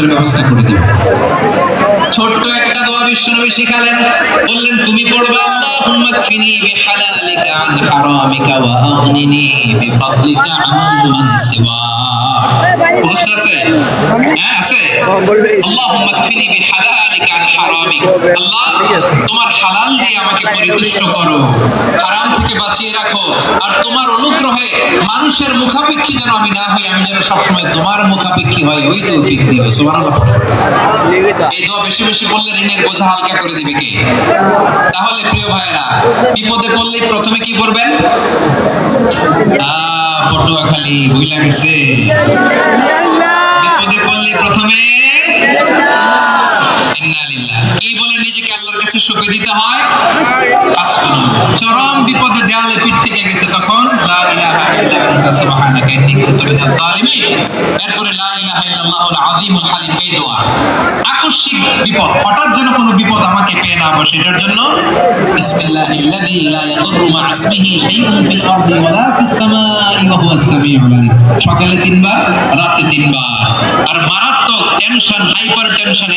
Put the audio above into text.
নামাজের ব্যবস্থা করে দেব। ছোট্ট একটা দোয়া বিশ্বনবী শিখালেন, বললেন তুমি পড়বা আল্লাহুম্মা কফিনি বিহালালিকা আন হারামিকা ওয়া আগনিনি বিফাদলিকা আম্মান সিওয়া। বুঝতে আছে? হ্যাঁ আছে। আল্লাহুম্মা কফিনি বিহালালিকা আন হারামিক। আল্লাহ তোমার হালাল দিয়ে আমাকে পরিতুষ্ট করো, হারাম থেকে বাঁচিয়ে রাখো, আর তোমার অনুগ্রহে মানুষের মুখাপেক্ষী যেন আমি না হই, আমি যেন সবসময় তোমার মুখাপেক্ষী হই, ওই তৌফিক দিও। সুবহানাল্লাহ। এই দোয়া বেশি বেশি বললে ঋণের বোঝা হালকা করে দিবে কে? তাহলে প্রিয় ভাইরা, বিপদে পড়লে প্রথমে কি করবেন? পটুয়াখালী ভুইলা গেছে। বিপদে পড়লে প্রথমে ইন্নালিল্লাহ কি বলে নিজেকে আল্লাহর কাছে সঁপে দিতে হয়। চরম বিপদে দেয়ালে পিঠ থেকে গেছে, তখন লা ইলাহা ইল্লা আনতা সুবহানাকা ইন্নী কুনতু মিনাজ জালিমিন। এরপরে লা ইলাহা ইল্লাল্লাহুল আযীমুল হালিম, এই দোয়া। আকস্মিক বিপদ, হঠাৎ যেন কোনো বিপদ আমাকে পেয়ে না বসে, এটার জন্য বিসমিল্লাহিল্লাযী লা ইয়াদুররু মা ইসমিহি শাইউন ফিল আরদি ওয়ালা ফিস সামাই ওয়া হুয়াস সামিউল আলীম। সকালে 3 বার, রাতে 3 বার। আর মারাত্মক টেনশন, হাইপার টেনশন,